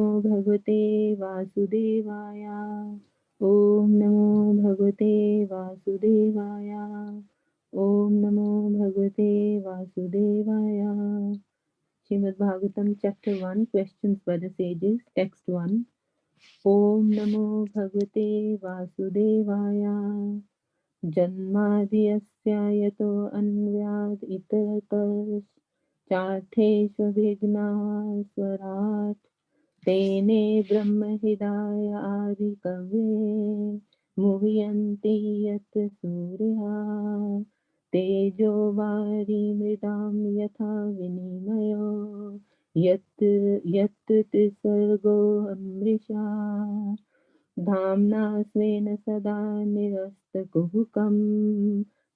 भगवते वासुदेवाय। ओम नमो भगवते वासुदेवाय। ओम नमो भगवते वासुदेवाय। Srimad Bhagavatam Chapter 1, Questions by the Sages. Text 1. Om Namo Bhagavate Vasudevaya. Janmadhyasya yato anvyad itaratas charthesva vigna swarat tene brahma hidaya adi kave muhyanti yat surya tejo vari mridam yatha vinimayo yat tisargo amrisha धाम्ना स्वेन सदा निरस्तकुहकं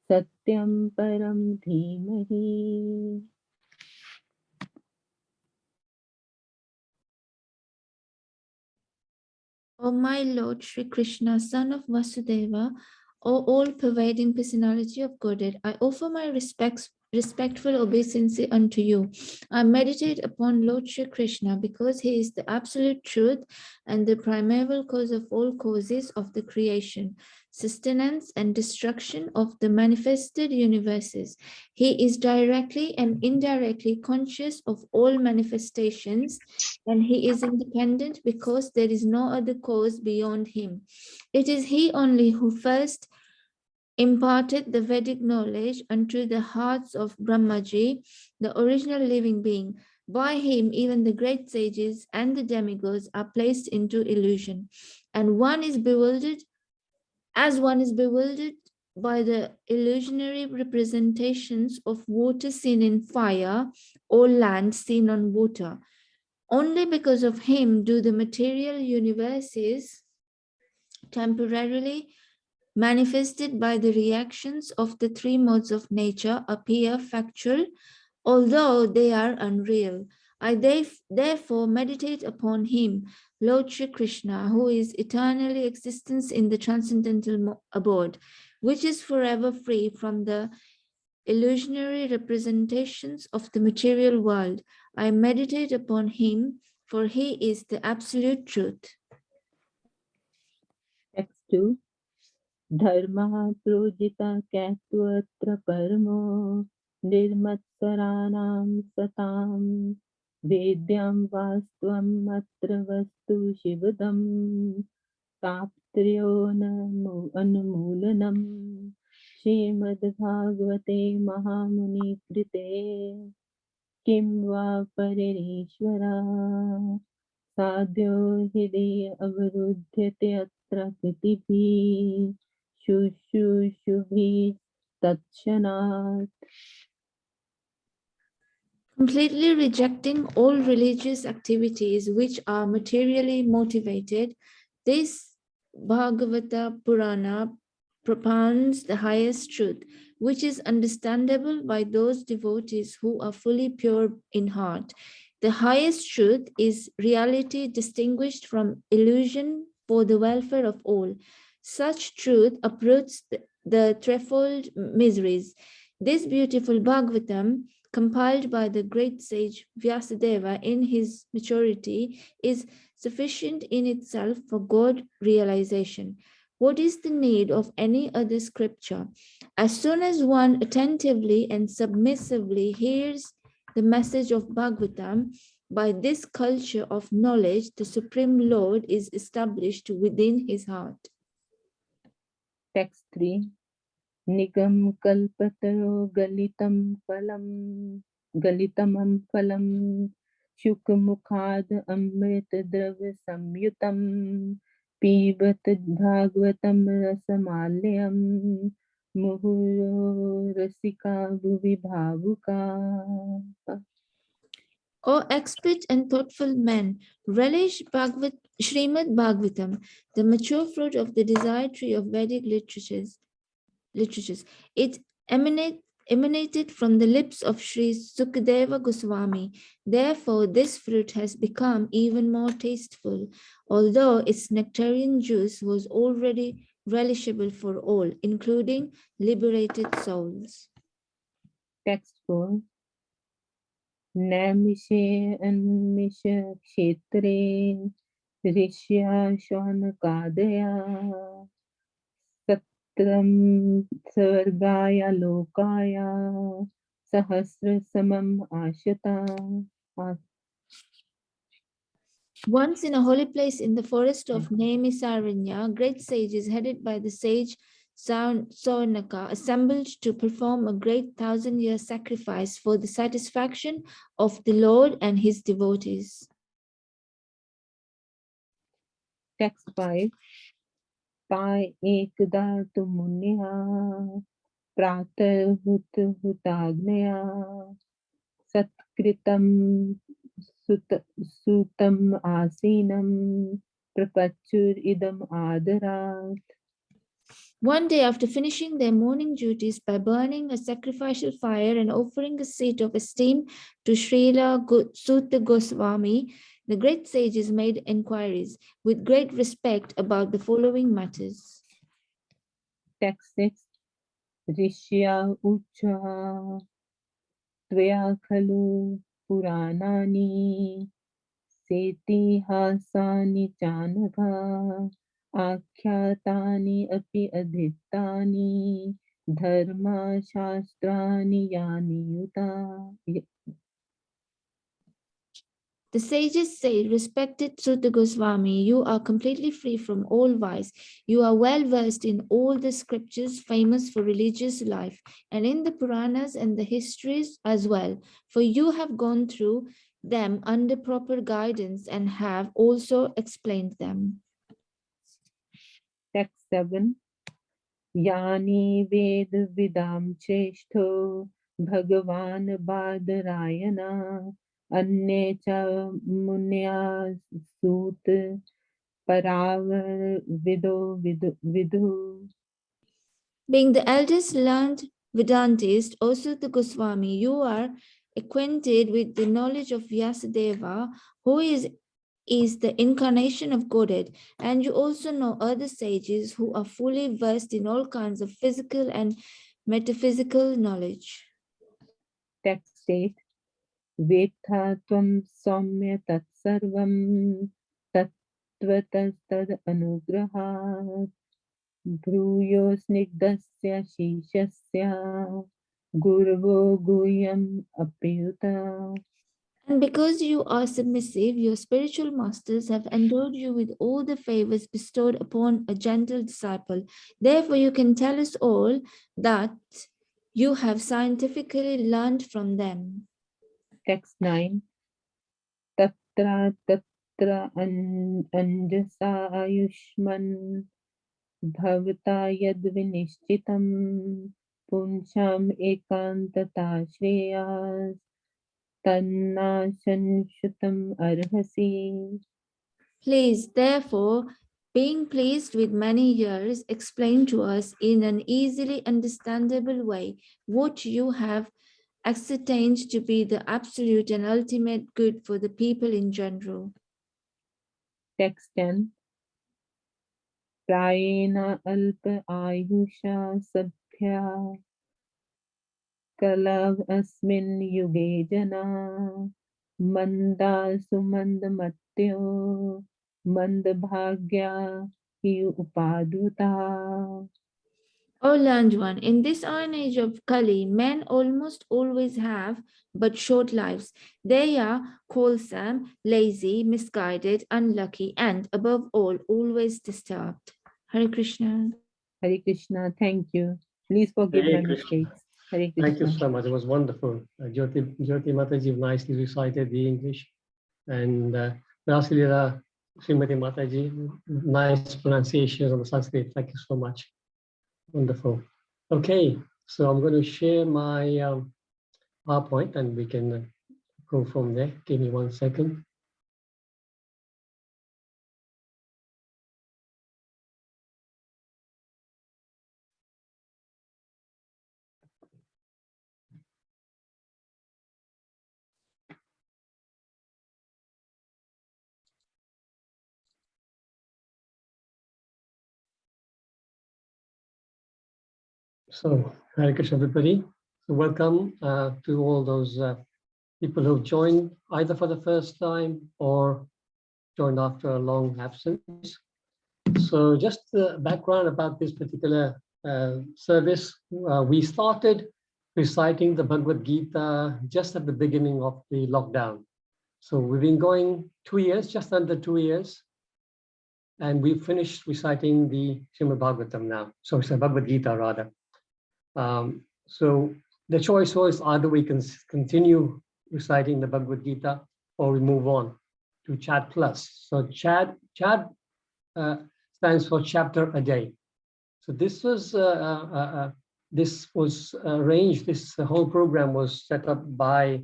सत्यं परं धीमहि. O my Lord Sri Krishna, son of Vasudeva, O all-pervading personality of Godhead, I offer my respectful obeisance unto you. I meditate upon Lord Sri Krishna because he is the absolute truth and the primeval cause of all causes of the creation, sustenance and destruction of the manifested universes. He is directly and indirectly conscious of all manifestations, and he is independent because there is no other cause beyond him. It is he only who first imparted the Vedic knowledge unto the hearts of Brahmaji, the original living being. By him, even the great sages and the demigods are placed into illusion, and one is bewildered by the illusionary representations of water seen in fire or land seen on water. Only because of him do the material universes temporarily manifested by the reactions of the three modes of nature appear factual, although they are unreal. I therefore meditate upon him, Lord Shri Krishna, who is eternally existence in the transcendental abode, which is forever free from the illusionary representations of the material world. I meditate upon him, for he is the absolute truth. Text 2. Dharma projita katvatra paramo nirmatsaranam satam vedyam vastvam atra vastu shivadam taptriyo anumulanam Srimad Bhagavate Mahamuni Krite Kim va paririshvara sadhyo hide avarudhyate atra kritibi shushubhi tatshanat. Completely rejecting all religious activities which are materially motivated, this Bhagavata Purana propounds the highest truth, which is understandable by those devotees who are fully pure in heart. The highest truth is reality distinguished from illusion for the welfare of all. Such truth uproots the threefold miseries. This beautiful Bhagavatam, compiled by the great sage Vyasadeva in his maturity, is sufficient in itself for God realization. What is the need of any other scripture? As soon as one attentively and submissively hears the message of Bhagavatam, by this culture of knowledge, the Supreme Lord is established within his heart. Text 3. Nigam kalpatayo galitamam phalam shukmukhad amrit dravya samyutam pibat bhagavatam rasamalyam muhuro rasika bhuvi bhavuka. O expert and thoughtful men, relish Srimad Bhagavatam, the mature fruit of the desired tree of Vedic literatures. It emanated from the lips of Sri Sukadeva Goswami. Therefore, this fruit has become even more tasteful, although its nectarian juice was already relishable for all, including liberated souls. Text 4. नैमिषे अन्मिष क्षेत्रे ऋष्या शौनकादया सत्रम स्वर्गाय लोकाय सहस्रसमम् आशता. Once in a holy place in the forest of Naimisaranya, great sages headed by the sage Saunaka assembled to perform a great 1,000-year sacrifice for the satisfaction of the Lord and his devotees. Text 5. पाय एकदा तु Muniya प्रातर्हुत हुताग्नया सत्कृतं सुतम् आसीनं प्रपच्युर idam आदरात्. One day, after finishing their morning duties by burning a sacrificial fire and offering a seat of esteem to Srila Sutta Goswami, the great sages made inquiries with great respect about the following matters. Text 6. Rishya ucha tvaya khalu puranani सेतिहासानि चानघा आख्यातानि अपि अधीतानि धर्मशास्त्राणि यानि युता. The sages say, respected Sutta Goswami, you are completely free from all vice. You are well versed in all the scriptures famous for religious life and in the Puranas and the histories as well, for you have gone through them under proper guidance and have also explained them. Text 7. Yani ved vidam cheshto Bhagavan Badarayana Anne cha munya sut Paravar vidhu. Being the eldest learned Vedantist, also the Goswami, you are acquainted with the knowledge of Vyasadeva, who is the incarnation of Godhead, and you also know other sages who are fully versed in all kinds of physical and metaphysical knowledge. Text 8. Vetha tvam saumya tat sarvam tatvatastad anugrahat Bhruyo snigdasya shishasya Gurvo guyam apyuta. And because you are submissive, your spiritual masters have endowed you with all the favors bestowed upon a gentle disciple. Therefore, you can tell us all that you have scientifically learned from them. Text 9. Tatra tatra anjasa ayushman Bhavata yad vinishchitam Puncham ekantata shreyas Tanna sanshutam arhasi. Please, therefore, being pleased with many years, explain to us in an easily understandable way what you have ascertained to be the absolute and ultimate good for the people in general. Text 10. Prayena alpa ayusha sabhya Kalav asmin yuge jana Manda sumanda matyo Manda bhagya hi upaduta. O learned one, in this iron age of Kali, men almost always have but short lives. They are quarrelsome, lazy, misguided, unlucky, and above all, always disturbed. Hare Krishna. Hare Krishna, thank you. Please forgive Hare my Krishna. mistakes. Hare Thank you Krishna. so much. It was wonderful. Jyoti Mataji nicely recited the English. And Rasilila Srimati Mataji, nice pronunciations on the Sanskrit. Thank you so much. Wonderful. Okay, so I'm going to share my PowerPoint and we can go from there. Give me 1 second. So, Hare Krishna, everybody. So welcome to all those people who've joined either for the first time or joined after a long absence. So just the background about this particular service. We started reciting the Bhagavad Gita just at the beginning of the lockdown. So we've been going 2 years, just under 2 years. And we finished reciting the Srimad Bhagavatam now. So it's a Bhagavad Gita rather. So the choice was either we can continue reciting the Bhagavad Gita or we move on to Chad Plus. So Chad stands for chapter a day. So this was arranged. This whole program was set up by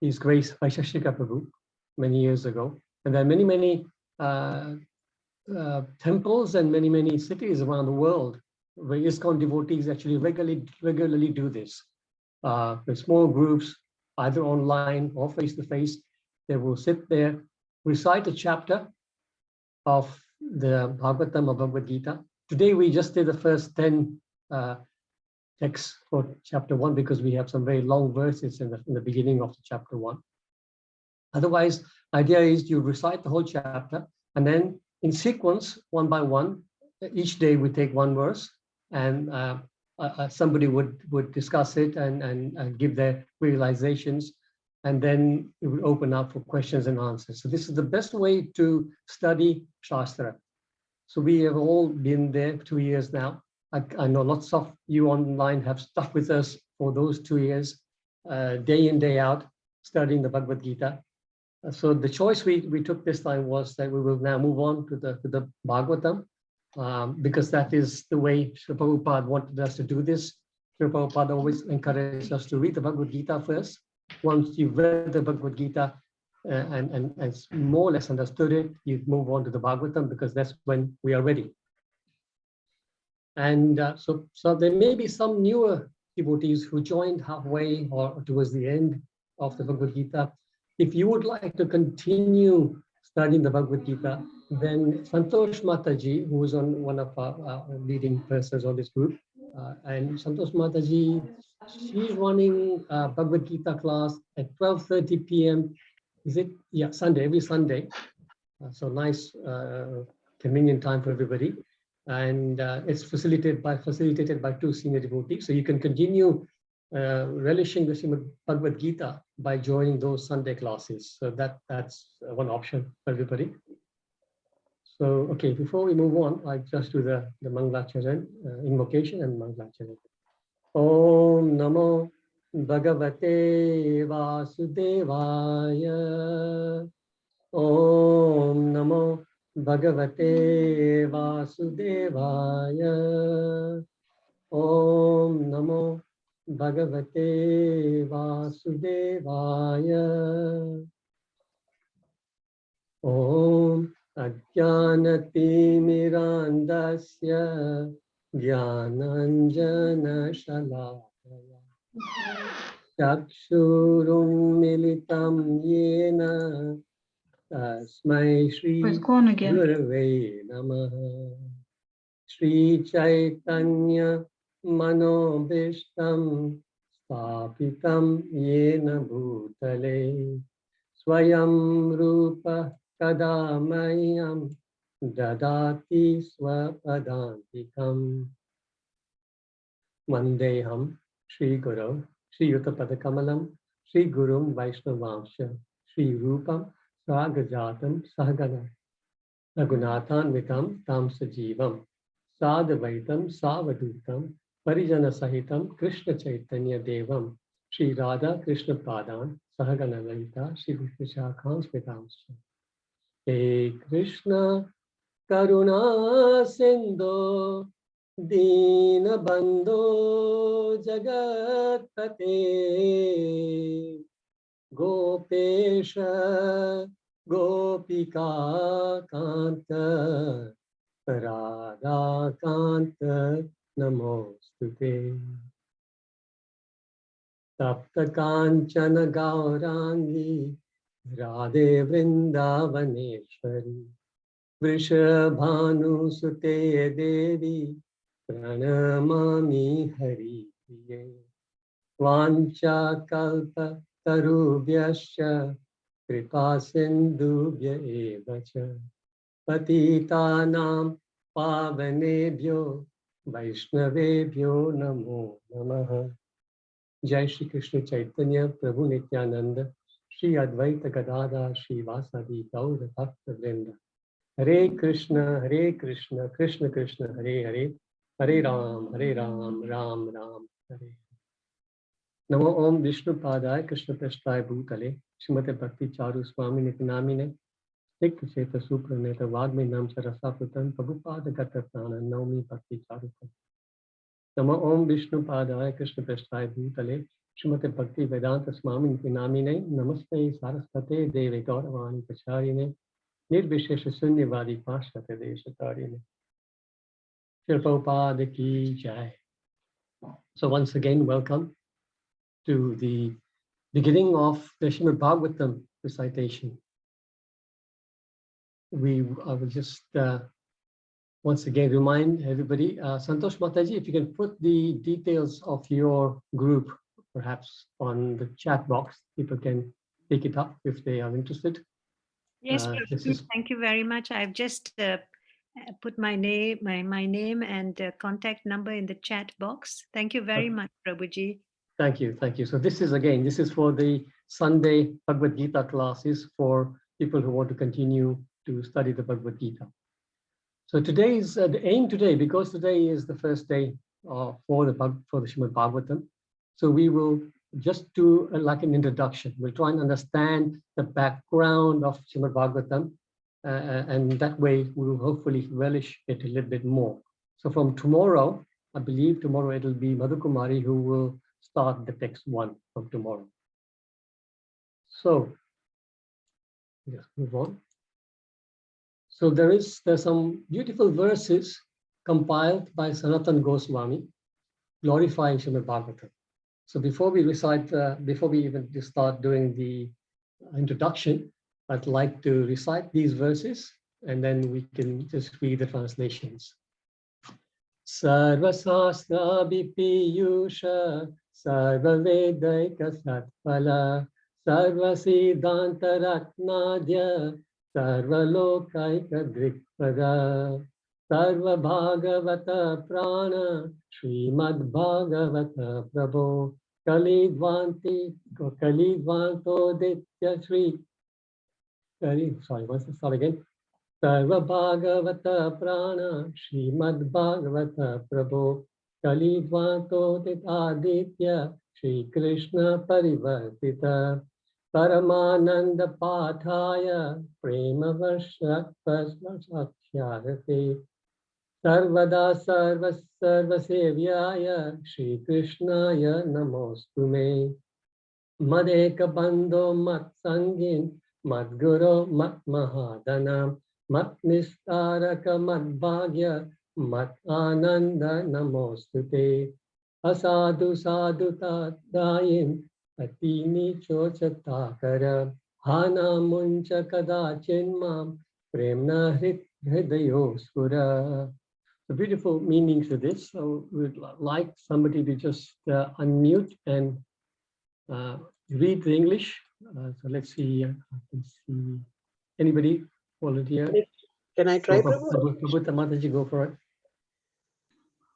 His Grace Vaisheshika Prabhu many years ago, and there are many temples and many cities around the world where ISKCON devotees actually regularly do this. With small groups, either online or face to face, they will sit there, recite a chapter of the Bhagavatam or Bhagavad Gita. Today we just did the first 10 texts for chapter 1 because we have some very long verses in the beginning of the chapter 1. Otherwise, idea is you recite the whole chapter and then in sequence, one by one, each day we take one verse and somebody would discuss it and give their realizations, and then it will open up for questions and answers. So this is the best way to study Shastra. So we have all been there 2 years now. I know lots of you online have stuck with us for those 2 years, day in, day out, studying the Bhagavad Gita. So the choice we took this time was that we will now move on to the Bhagavatam, because that is the way Srila Prabhupada wanted us to do this. Srila Prabhupada always encouraged us to read the Bhagavad Gita first. Once you've read the Bhagavad Gita and more or less understood it, you move on to the Bhagavatam because that's when we are ready. And so there may be some newer devotees who joined halfway or towards the end of the Bhagavad Gita. If you would like to continue studying the Bhagavad Gita, then Santosh Mataji, who is one of our leading persons on this group, and Santosh Mataji, she's running a Bhagavad Gita class at 12:30 p.m. Is it? Yeah, Sunday, every Sunday. So nice, convenient time for everybody. And it's facilitated by 2 senior devotees. So you can continue relishing the Srimad Bhagavad Gita by joining those Sunday classes. So that's one option for everybody. So, okay, before we move on, I just do the Mangalacharan, invocation and Mangalacharan. Om Namo Bhagavate Vasudevaya. Om Namo Bhagavate Vasudevaya. Om Namo Bhagavate Vasudevaya. Om Ajnanati Mirandasya Jnananjana Shalakaya Chakshurum Militam Yena Tasmai Shri Gurave Namaha. Shri Chaitanya Manobishtam Stapitam Yena Bhutale Swayam Rupa Kadamayam Dadati Swapadantikam. Vandeham Shri Guru Shri Yuttapadakamalam Shri Gurum Vaishnavamsha Shri Rupam Sagajatam Sahagana Raghunathan Vitam Tam Sajivam Sadavaitam Savadutam Parijana Sahitam Krishna Chaitanya Devam Shri Radha Krishna Padan Sahagana Lalita Shri Vishakhan Smitamsha. Hey Krishna Karuna Sindhu Dina Bandhu Jagatpate Gopesha Gopika Kanta Radha Kanta Namostute. Tapta Kanchana Gaurangi Radhe Vrindavaneshwari Vrishabhanu Sute Devi Pranamami Hari Priye Vancha Kalpa tarubhyascha kripa sindhubhya eva cha patitanam pavanebhyo vaishnavebhyo namo namaha. Jai Shri Krishna Chaitanya Prabhu Nityananda Shri Advaita Gadadhar Shri Vasadi Gaura Bhakta Vrinda. Hare Krishna, Krishna Krishna, Hare Hare, Hare Ram, Ram Ram, Hare. Namo Om Vishnu Padaya Krishna Prasthaya Bhutale Srimate Bhakti Charu Swami Nitinamine Dik Cheta Supraneta Vagme Nam Sarasa Putan Prabhupada Gata Prana Naumi Bhakti Charu. Namo Om Vishnu Padaya Krishna Prasthaya Bhutale Srimate Bhakti Vedanta Swami Nitinamine Namaste Saraswate Deve Gauravani Pacharine Nirvishesha Sunyavadi Pashtata Deshatarine. Shri Prabhupada Ki Jai. So once again, welcome to the beginning of the Srimad Bhagavatam recitation. I will just once again remind everybody, Santosh Mataji, if you can put the details of your group perhaps on the chat box, people can pick it up if they are interested. Yes, thank you very much. I've just put my name, my name and contact number in the chat box. Thank you very much, Prabhuji. Thank you. So this is for the Sunday Bhagavad Gita classes for people who want to continue to study the Bhagavad Gita. So today is the aim today, because today is the first day for the Srimad Bhagavatam. So we will just do like an introduction. We'll try and understand the background of Srimad Bhagavatam, and that way we will hopefully relish it a little bit more. So from tomorrow, I believe tomorrow it'll be Madhukumari who will start the text 1 from tomorrow. So let's move on. So there's some beautiful verses compiled by Sanatana Goswami glorifying Srimad Bhagavatam. So before we even start doing the introduction, I'd like to recite these verses and then we can just read the translations. Sarva Sastra Bipiyusha Sarva Vedaika Satpala Sarva Siddhanta Ratnadya Sarva Lokaika Drikpada Sarva Bhagavata Prana Srimad Bhagavata Prabhu Kalidvanto Ditya Sri. Sorry, once I start again. Sarva Bhagavata Prana Srimad Bhagavata Prabhu Kalidvanto Ditya Sri Krishna Parivartita Paramananda Pathaya Prema Varsakhyarate Sarvada Sarva Sevyaya Shri Krishnaya Namostume Madeka Bando Mat Sangin Mat Guru Mat Mahadana Mat Nistaraka Mat Bhagya Mat Ananda Namostute Asadu Sadhu Tadayin Atini Chochatakara Hana Muncha Kada Chinmam Premna Hridayo Sura. The beautiful meanings of this. So we'd like somebody to just unmute and read the English. So let's see. I can see anybody volunteer. Can I try, Prabhu? Prabhu Mataji, go for it.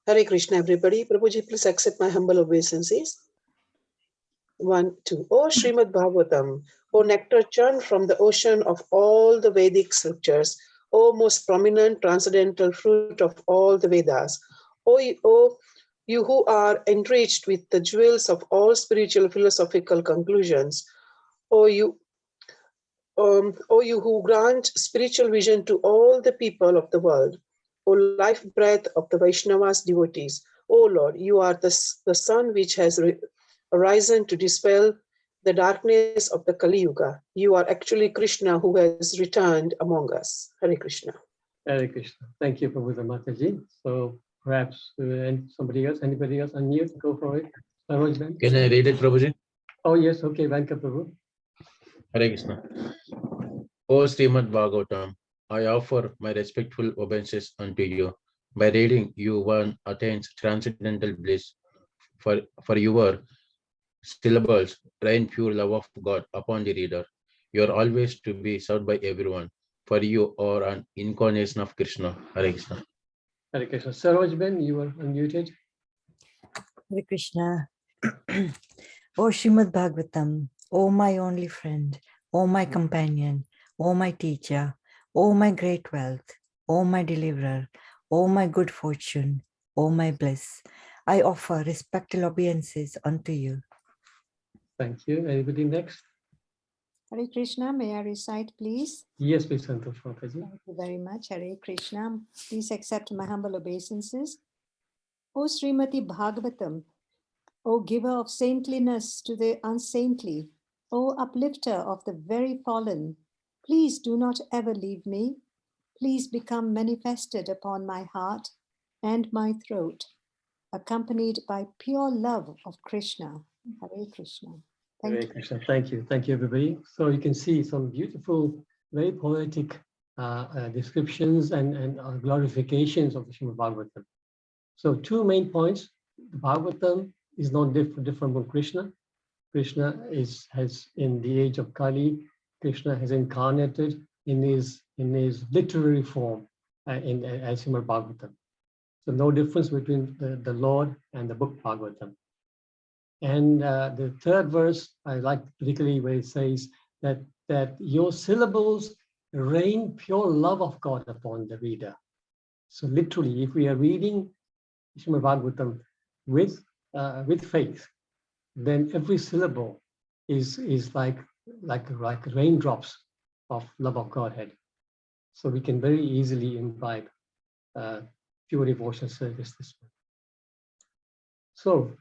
Hare Krishna, everybody. Prabhuji, please accept my humble obeisances. 1, 2. O Srimad Bhagavatam, O nectar churned from the ocean of all the Vedic scriptures, O most prominent transcendental fruit of all the Vedas, O you who are enriched with the jewels of all spiritual philosophical conclusions, O you who grant spiritual vision to all the people of the world, O life breath of the Vaishnavas devotees, O Lord, you are the sun which has arisen to dispel the darkness of the Kali Yuga. You are actually Krishna who has returned among us. Hare Krishna. Hare Krishna. Thank you, Prabhu Mataji. So perhaps anybody else unmute, go for it. Can I read it, Prabhuji? Oh yes, okay, Venka Prabhu. Hare Krishna. O Srimad Bhagavatam, I offer my respectful obeisances unto you. By reading, one attains transcendental bliss. For your syllables rain pure love of God upon the reader. You are always to be served by everyone, for you are an incarnation of Krishna. Hare Krishna. Hare Krishna. Saroj Ben, you were unmuted. Hare Krishna. O Srimad Bhagavatam, O my only friend, O my companion, O my teacher, O my great wealth, O my deliverer, O my good fortune, O my bliss, I offer respectful obeisances unto you. Thank you. Anybody next? Hare Krishna, may I recite, please? Yes, please, Santosh Mataji. Thank you very much. Hare Krishna. Please accept my humble obeisances. O Srimati Bhagavatam, O giver of saintliness to the unsaintly, O uplifter of the very fallen, please do not ever leave me. Please become manifested upon my heart and my throat, accompanied by pure love of Krishna. Hare Krishna. Thank Hare you. Krishna. Thank you. Thank you, everybody. So you can see some beautiful, very poetic descriptions and glorifications of the Srimad Bhagavatam. So two main points. The Bhagavatam is not different from Krishna. Krishna has in the age of Kali, Krishna has incarnated in his literary form as Srimad Bhagavatam. So no difference between the Lord and the book Bhagavatam. And the third verse, I like particularly where it says that your syllables rain pure love of God upon the reader. So literally, if we are reading Srimad Bhagavatam with faith, then every syllable is like raindrops of love of Godhead. So we can very easily imbibe pure devotional service this way. So,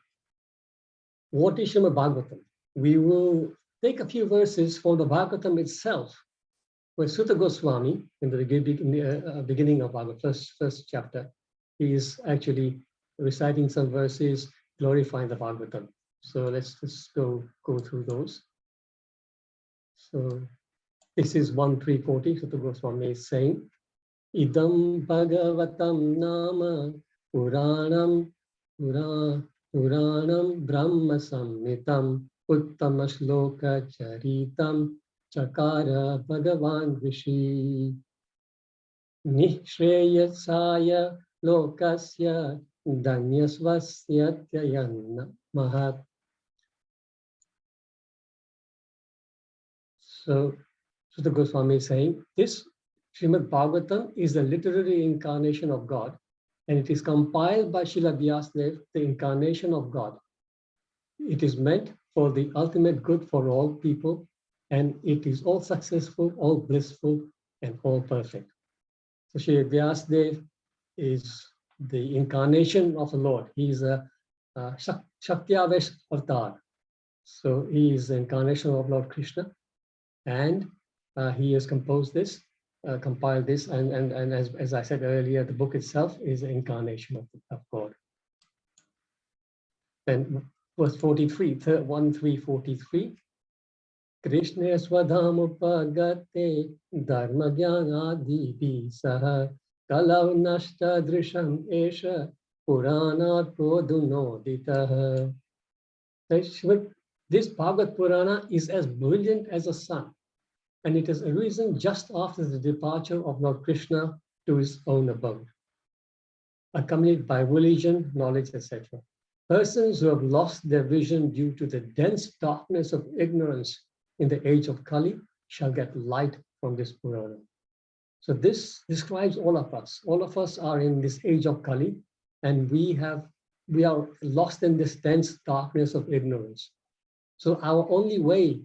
what is Srimad Bhagavatam? We will take a few verses from the Bhagavatam itself, where Sutta Goswami, in the beginning of our first chapter, he is actually reciting some verses glorifying the Bhagavatam. So let's just go through those. So this is 1.340. Sutta Goswami is saying, Idam Bhagavatam Nama Puranam Brahma Samhitam Uttama Shloka Charitam Chakara Bhagavan Rishi Nishreyasaya Lokasya Danyasvasya Tyayanna Mahat. So Sutta Goswami is saying, this Srimad Bhagavatam is the literary incarnation of God, and it is compiled by Srila Vyasadeva, the incarnation of God. It is meant for the ultimate good for all people, and it is all successful, all blissful, and all perfect. So Srila Vyasadeva is the incarnation of the Lord. He is a Shaktyavesh avatar. So he is the incarnation of Lord Krishna, and he has composed this, compiled this, and as I said earlier, the book itself is the incarnation of God. Then verse 43, 1.3.43, Krishna swadhamupagate dharma jnanadibhi saha kalau nashta drisham esha purana produnoditaha. This Bhagavad Purana is as brilliant as the sun, and it has arisen just after the departure of Lord Krishna to his own abode, accompanied by religion, knowledge, etc. Persons who have lost their vision due to the dense darkness of ignorance in the age of Kali shall get light from this Purana. So this describes all of us. All of us are in this age of Kali, and we are lost in this dense darkness of ignorance. So our only way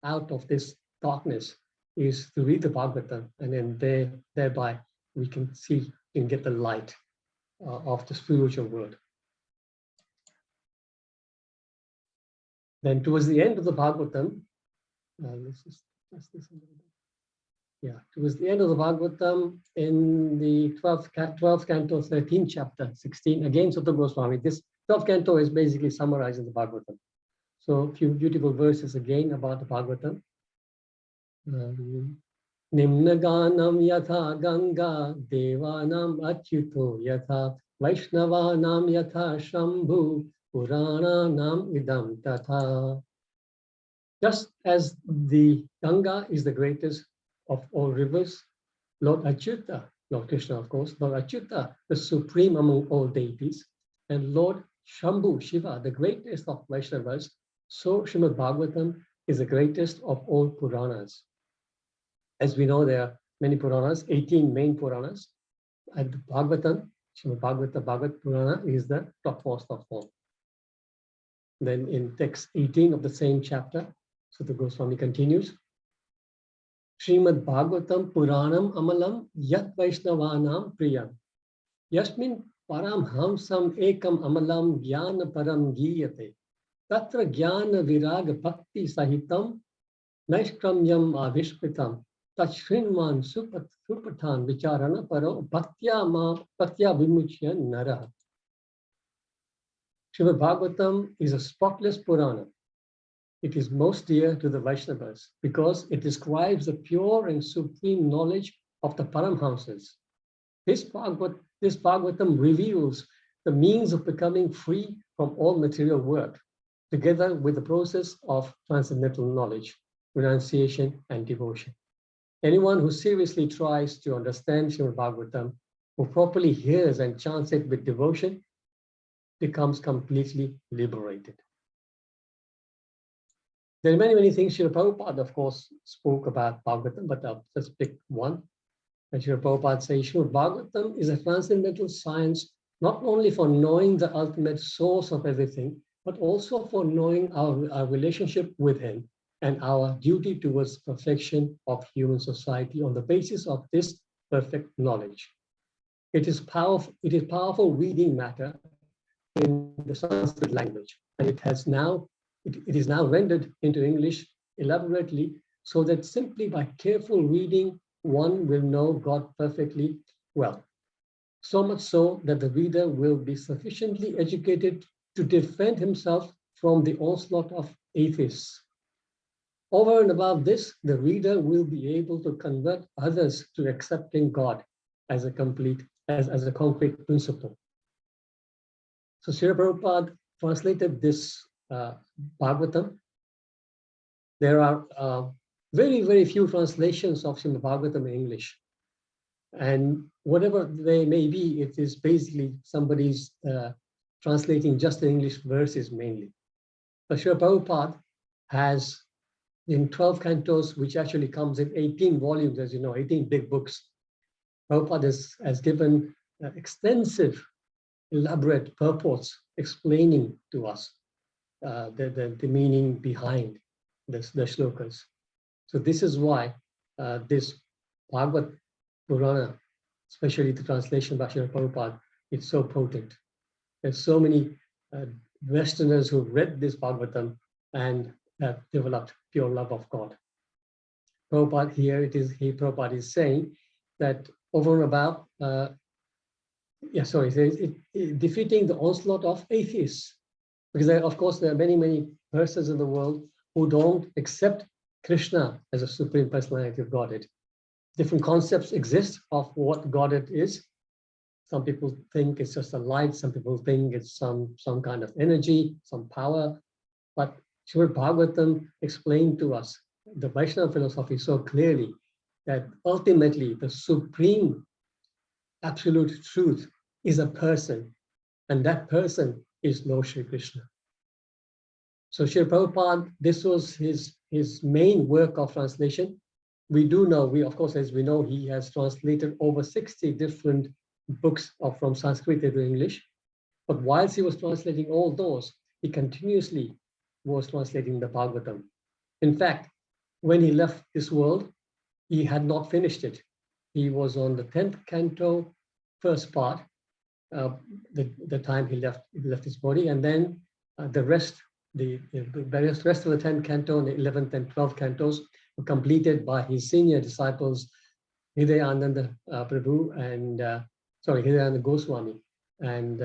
out of this darkness is to read the Bhagavatam, and then thereby we can see and get the light of the spiritual world. Then towards the end of the Bhagavatam, let's just adjust this a little bit. Yeah, towards the end of the Bhagavatam, in the 12th Canto, 13th chapter, 16, again Sutta Goswami, this 12th Canto is basically summarizing the Bhagavatam. So a few beautiful verses again about the Bhagavatam. Nimnaganam yatha ganga devanam achyuto yatha vaishnavanam yatha shambhu Purananam idam tatha. Just as the Ganga is the greatest of all rivers, Lord Achyuta, Lord Krishna, of course, Lord Achyuta, the supreme among all deities, and Lord Shambhu, Shiva, the greatest of Vaishnavas, so Srimad Bhagavatam is the greatest of all Puranas. As we know, there are many Puranas, 18 main Puranas, and the Bhagavatam, Srimad Bhagavata, Bhagavat Purana is the topmost of all. Then in text 18 of the same chapter, Sutta Goswami continues, Srimad Bhagavatam Puranam Amalam Yat Vaishnavanam Priyam Yasmin Param Hamsam Ekam Amalam Jnana Param Giyate Tatra Jnana Viraga Bhakti Sahitam Naishkramyam Avishpitam Tachrinman Supatan Vicharana Paro Bhaktya Vimuchya Nara. Srimad Bhagavatam is a spotless Purana. It is most dear to the Vaishnavas because it describes the pure and supreme knowledge of the Paramhamsas. This Bhagavatam reveals the means of becoming free from all material work, together with the process of transcendental knowledge, renunciation, and devotion. Anyone who seriously tries to understand Srimad Bhagavatam, who properly hears and chants it with devotion, becomes completely liberated. There are many, many things. Srila Prabhupada, of course, spoke about Bhagavatam, but I'll just pick one. And Srila Prabhupada says, Srimad Bhagavatam is a transcendental science, not only for knowing the ultimate source of everything, but also for knowing our relationship with Him and our duty towards perfection of human society on the basis of this perfect knowledge. It is powerful reading matter in the Sanskrit language, and it is now rendered into English elaborately, so that simply by careful reading, one will know God perfectly well. So much so that the reader will be sufficiently educated to defend himself from the onslaught of atheists. Over and above this, the reader will be able to convert others to accepting God as a concrete principle. So Srila Prabhupada translated this Bhagavatam. There are very, very few translations of Srimad Bhagavatam in English. And whatever they may be, it is basically somebody's translating just the English verses mainly. But Srila Prabhupada has in 12 cantos, which actually comes in 18 volumes, as you know, 18 big books. Prabhupada has given extensive, elaborate purports explaining to us the meaning behind the shlokas. So this is why this Bhagavad Purana, especially the translation by Srila Prabhupada, it's so potent. There's so many Westerners who read this Bhagavatam and have developed pure love of God. Prabhupada here, Prabhupada is saying that over and above, defeating the onslaught of atheists. Because of course, there are many, many persons in the world who don't accept Krishna as a supreme personality of Godhead. Different concepts exist of what Godhead is. Some people think it's just a light. Some people think it's some kind of energy, some power. But Srimad Bhagavatam explained to us the Vaishnava philosophy so clearly that ultimately the supreme absolute truth is a person, and that person is Lord Shri Krishna. So Srila Prabhupada, this was his main work of translation. We do know, of course, as we know, he has translated over 60 different books from Sanskrit to English. But whilst he was translating all those, he continuously was translating the Bhagavatam. In fact, when he left this world, he had not finished it. He was on the 10th canto, first part, the time he left his body, and then the rest of the 10th canto and the 11th and 12th cantos were completed by his senior disciples, Hridayananda Prabhu and Hridayananda Goswami and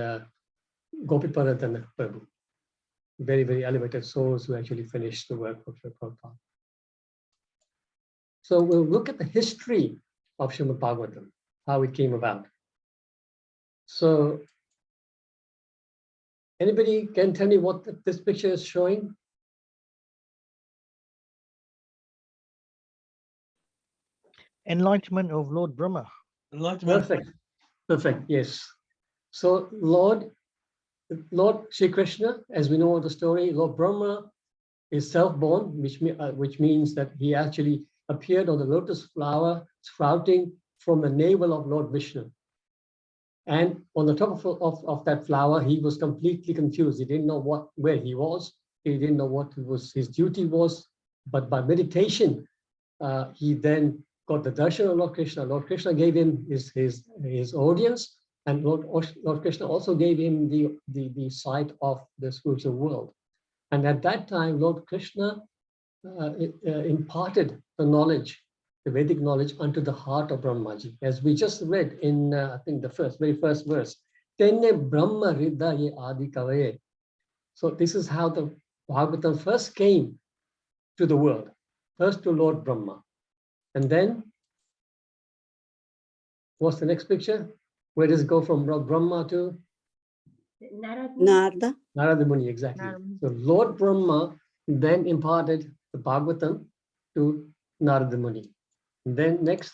Gopiparadana Prabhu. Very, very elevated souls who actually finished the work of Srila Prabhupada. So we'll look at the history of Srimad Bhagavatam, how it came about. So Anybody can tell me what this picture is showing? Enlightenment of Lord Brahma. Perfect. Perfect. Yes. So Lord Shri Krishna, as we know the story, Lord Brahma is self-born, which means that he actually appeared on the lotus flower sprouting from the navel of Lord Vishnu. And on the top of that flower, he was completely confused. He didn't know where he was. He didn't know what his duty was. But by meditation, he then got the darshan of Lord Krishna. Lord Krishna gave him his audience, and Lord Krishna also gave him the sight of the spiritual world. And at that time, Lord Krishna imparted the knowledge, the Vedic knowledge, unto the heart of Brahmaji, as we just read in I think the very first verse. Tenne Brahma Hridaye Adi Kavaye. So this is how the Bhagavatam first came to the world, first to Lord Brahma. And then, what's the next picture? Where does it go from Lord Brahma to? Narada. Narada Muni, exactly. So Lord Brahma then imparted the Bhagavatam to Narada Muni. And then next.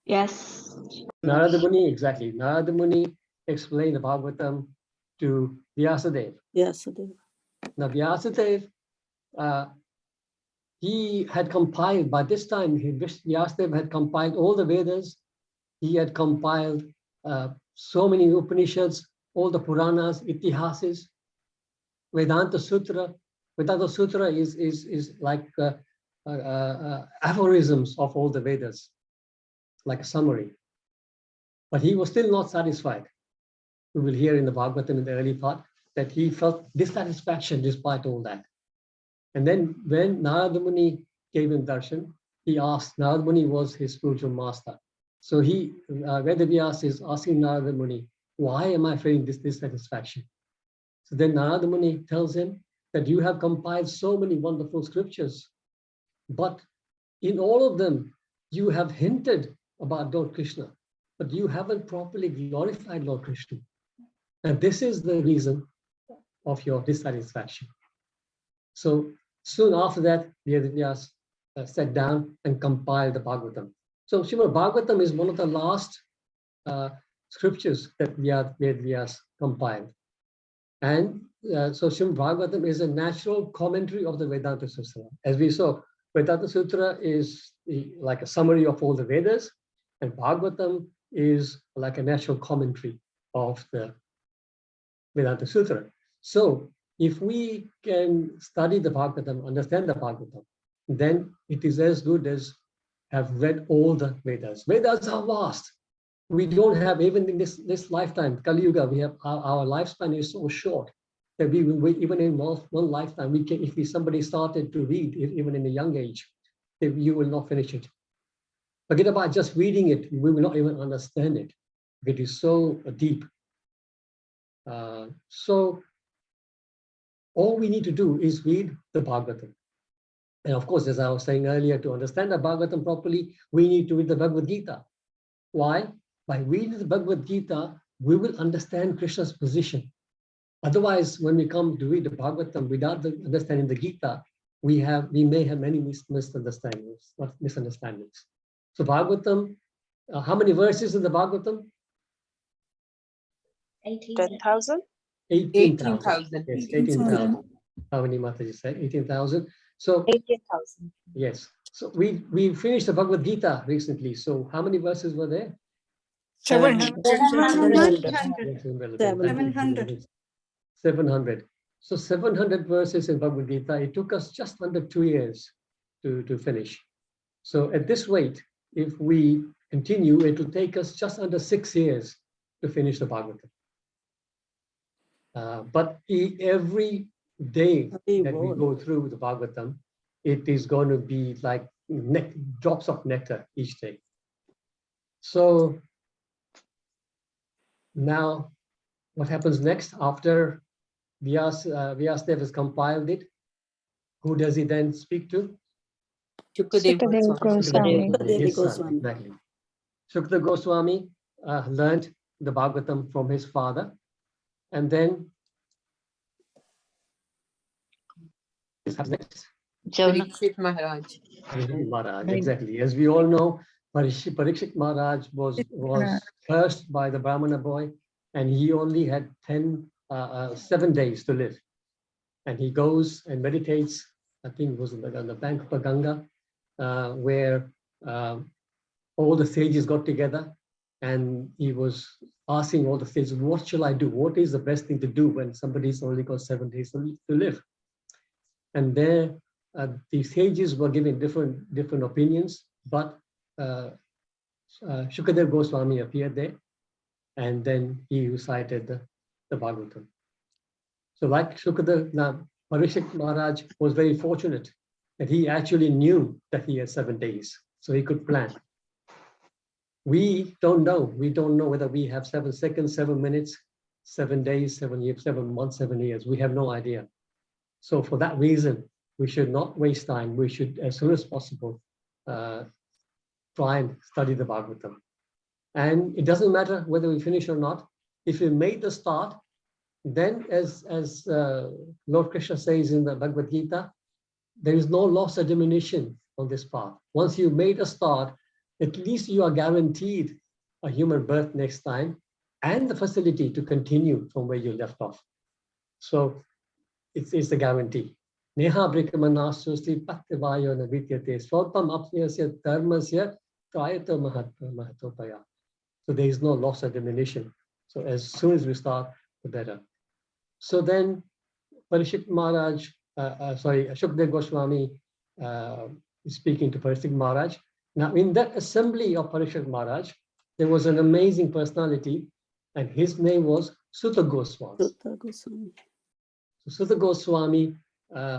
Yes. Narada Muni, exactly. Narada Muni explained the Bhagavatam to Vyasadeva. Yes. Now Vyasadeva, he had compiled, by this time, Vyasadeva had compiled all the Vedas. He had compiled so many Upanishads, all the Puranas, Itihasas, Vedanta Sutra. Vedanta Sutra is like aphorisms of all the Vedas, like a summary. But he was still not satisfied. We will hear in the Bhagavatam in the early part that he felt dissatisfaction despite all that. And then when Narada Muni gave him darshan, he asked, Narada Muni was his spiritual master. So Vedavyas is asking Narada Muni, why am I feeling this dissatisfaction? So then Narada Muni tells him that you have compiled so many wonderful scriptures, but in all of them, you have hinted about Lord Krishna, but you haven't properly glorified Lord Krishna. And this is the reason of your dissatisfaction. So soon after that, the Vedavyas sat down and compiled the Bhagavatam. So Srimad Bhagavatam is one of the last scriptures that Vedavyas compiled. And so Srimad Bhagavatam is a natural commentary of the Vedanta Sutra. As we saw, Vedanta Sutra is like a summary of all the Vedas, and Bhagavatam is like a natural commentary of the Vedanta Sutra. So if we can study the Bhagavatam, understand the Bhagavatam, then it is as good as have read all the Vedas. Vedas are vast. We don't have, even in this lifetime, Kali Yuga, we have our lifespan is so short that we even in one lifetime, we can, if somebody started to read, even in a young age, you will not finish it. Forget about just reading it, we will not even understand it. It is so deep. So all we need to do is read the Bhagavatam. And of course, as I was saying earlier, to understand the Bhagavatam properly, we need to read the Bhagavad Gita. Why? By reading the Bhagavad Gita, we will understand Krishna's position. Otherwise, when we come to read the Bhagavatam without understanding the Gita, we may have many misunderstandings. So Bhagavatam, how many verses in the Bhagavatam? 10,000? 18,000. Yes, 18,000. How many Mataji said? 18,000. So 18,000. yes. So we finished the Bhagavad Gita recently. So how many verses were there? 700. 700. So 700 verses in Bhagavad Gita. It took us just under 2 years to finish. So at this rate, if we continue, it will take us just under 6 years to finish the Bhagavatam. But every day that we go through the Bhagavatam, it is going to be like drops of nectar each day. So now what happens next after Vyasadeva has compiled it? Who does he then speak to? Sukadeva Goswami. His son, exactly. Sukadeva Goswami learned the Bhagavatam from his father. And then Who's up next? Jonah. Parikshit Maharaj. Parikshit Maharaj, exactly. As we all know, Parikshit Maharaj was cursed by the Brahmana boy, and he only had 7 days to live. And he goes and meditates, I think it was on the bank of the Ganga, where all the sages got together, and he was asking all the sages, what shall I do? What is the best thing to do when somebody's only got 7 days to live? And there, the sages were giving different opinions, but Shukadev Goswami appeared there, and then he recited the Bhagavatam. So like Shukadev, now Parikshit Maharaj was very fortunate that he actually knew that he had 7 days, so he could plan. We don't know. We don't know whether we have 7 seconds, 7 minutes, 7 days, 7 years, 7 months, 7 years. We have no idea. So for that reason, we should not waste time. We should, as soon as possible, try and study the Bhagavatam. And it doesn't matter whether we finish or not. If we made the start, then as Lord Krishna says in the Bhagavad Gita, there is no loss or diminution on this path. Once you made a start, at least you are guaranteed a human birth next time and the facility to continue from where you left off. So it's a guarantee. Neha brikamanasya pattivayo navityate swalpam apniyasya dharmasya trayata mahatopaya. So there is no loss or diminution. So as soon as we start, the better. So then Parikshit Maharaj, Shukdev Goswami is speaking to Parikshit Maharaj. Now in that assembly of Parikshit Maharaj, there was an amazing personality, and his name was Sutta Goswami. So Sutta Goswami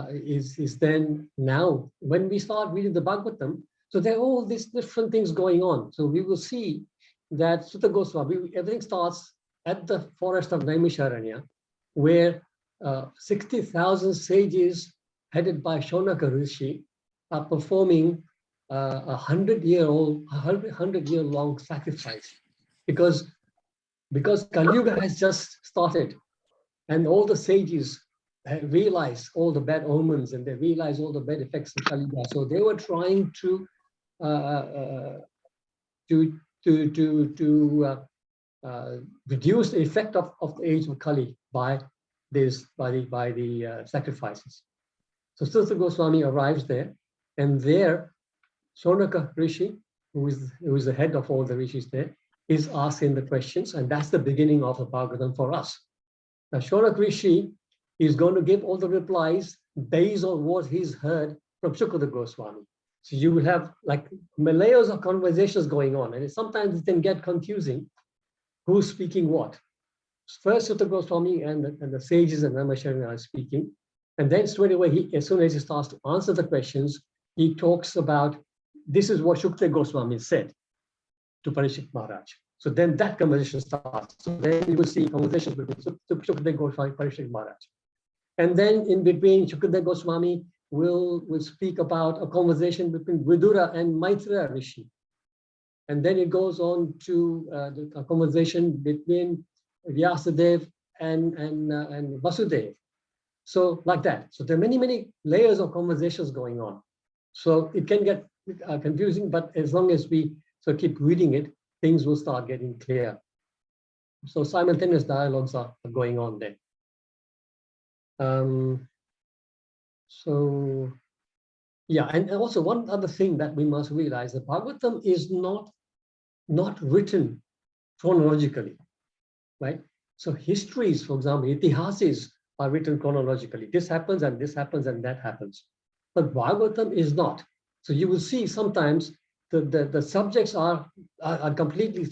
is then now, when we start reading the Bhagavatam, so there are all these different things going on. So we will see that Sutta Goswami, everything starts at the forest of Naimisharanya, where 60,000 sages headed by Shaunaka Rishi are performing a 100-year-long sacrifice, because Kali Yuga has just started, and all the sages realize all the bad omens, and they realize all the bad effects of Kali Yuga. So they were trying to reduce the effect of the age of Kali by the sacrifices. So Sutta Goswami arrives there, and there Shaunaka Rishi, who is the head of all the rishis there, is asking the questions, and that's the beginning of the Bhagavatam for us. Now Shaunaka Rishi is going to give all the replies based on what he's heard from Shukdev Goswami. So you will have like layers of conversations going on, and sometimes it can get confusing who's speaking what. First Sutta Goswami and the sages and Naimisharanya are speaking, and then straight away, as soon as he starts to answer the questions, he talks about, this is what Shukdev Goswami said to Parikshit Maharaj. So then that conversation starts. So then you will see conversations between Shukdev Goswami and Parikshit Maharaj. And then in between, Shukdev Goswami will speak about a conversation between Vidura and Maitreya Rishi. And then it goes on to a conversation between Vyasadeva and Vasudev. So like that. So there are many layers of conversations going on. So it can get confusing, but as long as we keep reading it, things will start getting clear. So simultaneous dialogues are going on there. So yeah, and also one other thing that we must realize, the Bhagavatam is not written chronologically, right? So histories, for example, itihasis are written chronologically. This happens and that happens. But Bhagavatam is not. So you will see sometimes the subjects are completely,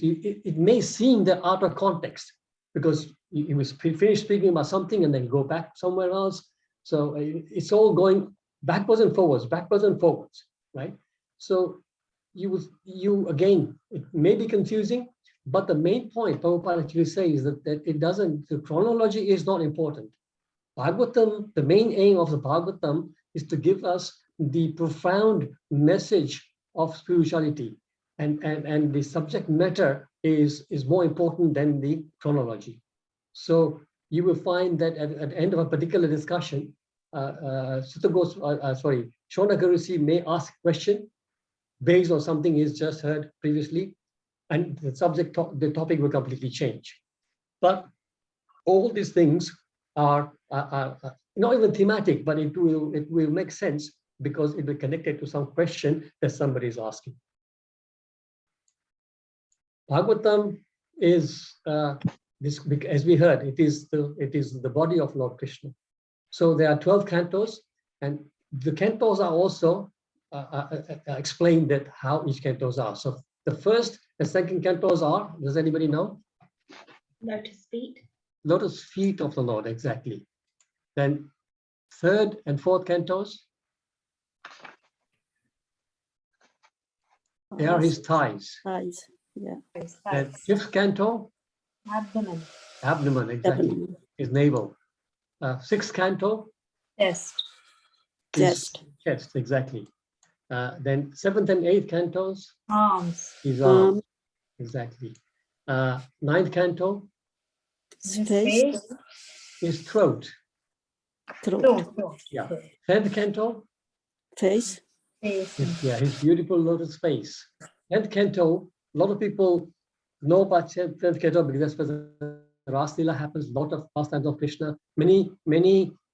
it may seem they're out of context, because he was finished speaking about something and then go back somewhere else. So it's all going backwards and forwards, right? So again, it may be confusing, but the main point Prabhupada actually says that the chronology is not important. Bhagavatam, the main aim of the Bhagavatam is to give us the profound message of spirituality, and the subject matter is more important than the chronology. So you will find that at the end of a particular discussion, Shonagarusi may ask a question based on something he's just heard previously, and the topic will completely change. But all these things are not even thematic, but it will make sense because it will connect it to some question that somebody is asking. Bhagavatam is this, as we heard, it is the body of Lord Krishna. So there are 12 cantos, and the cantos are also explained that how each cantos are. So the first and second cantos are, does anybody know? Lotus feet. Lotus feet of the Lord, exactly. Then third and fourth cantos, they are his thighs. Thighs. Yeah. And fifth canto, Abdomen. abdomen, exactly, Abdomen. his navel. Sixth canto, Chest. Chest. chest, exactly. Then seventh and eighth cantos, Arms. his arms, exactly. Ninth canto, His Face. his throat. Throat. Yeah. 10th canto, Face. his beautiful lotus face. 10th canto, a lot of people know about 10th canto because that's where the Ras Leela happens, a lot of pastimes of Krishna. Many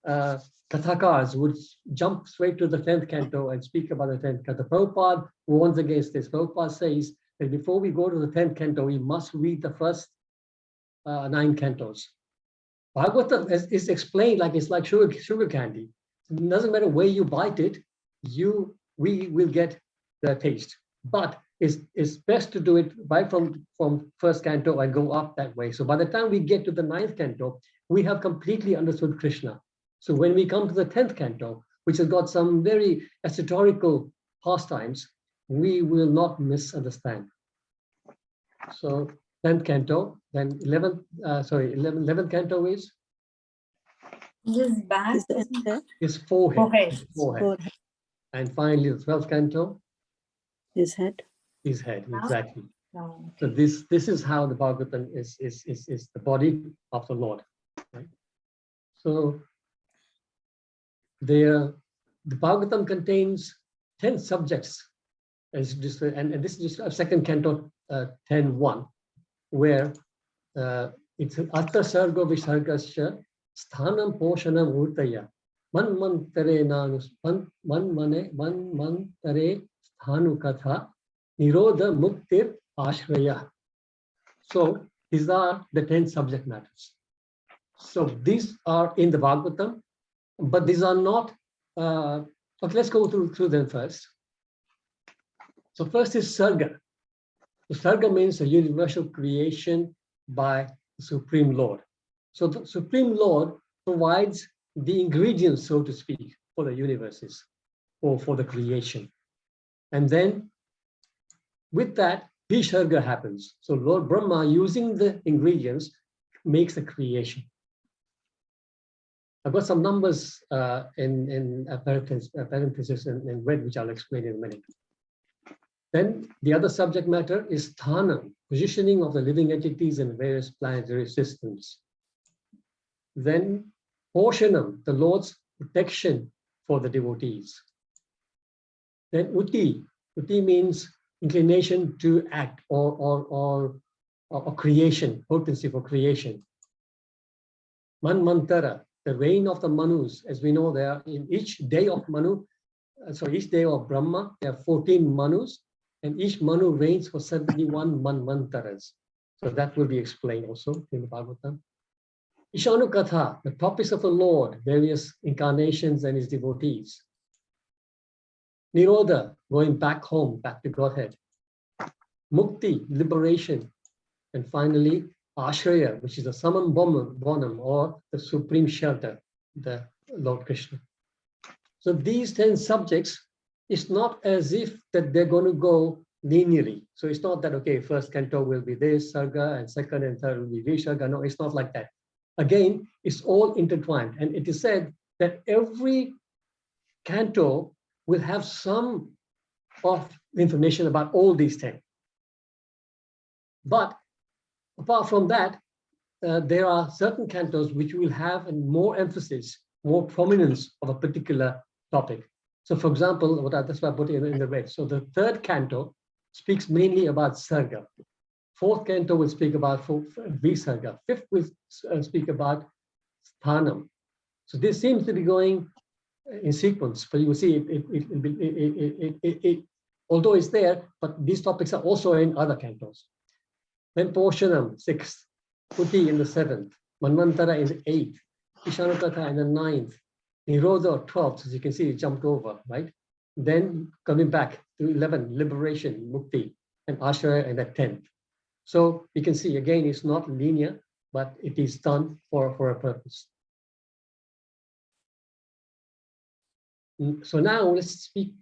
kathakars would jump straight to the 10th canto and speak about the 10th canto. Prabhupada warns against this. Prabhupada says that before we go to the 10th canto, we must read the first 9 cantos. Bhagavatam is explained like it's like sugar candy. It doesn't matter where you bite it, we will get the taste. But it's best to do it right from first canto and go up that way. So by the time we get to the 9th canto, we have completely understood Krishna. So when we come to the 10th canto, which has got some very esoterical pastimes, we will not misunderstand. So 10th canto, then 11th canto is? His back. His forehead. Forehead. And finally, the 12th canto? His head. His head, exactly. No. So this is how the Bhagavatam is the body of the Lord. Right? So the Bhagavatam contains 10 subjects, and this is just a second canto 10:1, where it's Atta Sargo Visargasya Sthanam Poshanam Urtaya Manmantare Nanus Manmantare Sthanu Katha Nirodha Muktir Ashraya. So these are the 10 subject matters. So these are in the Bhagavatam, but these are not. Okay, let's go through them first. So first is Sarga. So Sarga means a universal creation by the Supreme Lord. So the Supreme Lord provides the ingredients, so to speak, for the universes or for the creation. And then with that, Visarga happens. So Lord Brahma, using the ingredients, makes the creation. I've got some numbers in parenthesis in red, which I'll explain in a minute. Then the other subject matter is Sthanam, positioning of the living entities in various planetary systems. Then Poshanam, the Lord's protection for the devotees. Then Uti means inclination to act or creation, potency for creation. Manmantara, the reign of the Manus. As we know, there are in each day of Manu, each day of Brahma, there are 14 Manus, and each Manu reigns for 71 Manmantaras. So that will be explained also in the Bhagavatam. Ishanu Katha, the topics of the Lord, various incarnations and his devotees. Nirodha, going back home, back to Godhead. Mukti, liberation. And finally, Ashraya, which is the Samam Bonam, or the supreme shelter, the Lord Krishna. So these 10 subjects, it's not as if that they're going to go linearly. So it's not that, okay, first canto will be this, Sarga, and second and third will be Visarga. No, it's not like that. Again, it's all intertwined. And it is said that every canto will have some of information about all these 10. But apart from that, there are certain cantos which will have more emphasis more prominence of a particular topic. So for example, that's why I put it in the red. So the third canto speaks mainly about Sarga. Fourth canto will speak about Visarga. Fifth will speak about Sthanam. So this seems to be going in sequence, but you will see it although it's there, but these topics are also in other cantos. Then Poshanam, 6th, Puti in the 7th, Manvantara in the 8th, Ishanatata in the 9th, Nirodha 12th, as you can see, it jumped over, right? Then coming back to 11, Liberation, Mukti, and Ashara in the 10th. So you can see, again, it's not linear, but it is done for a purpose. So now let's speak,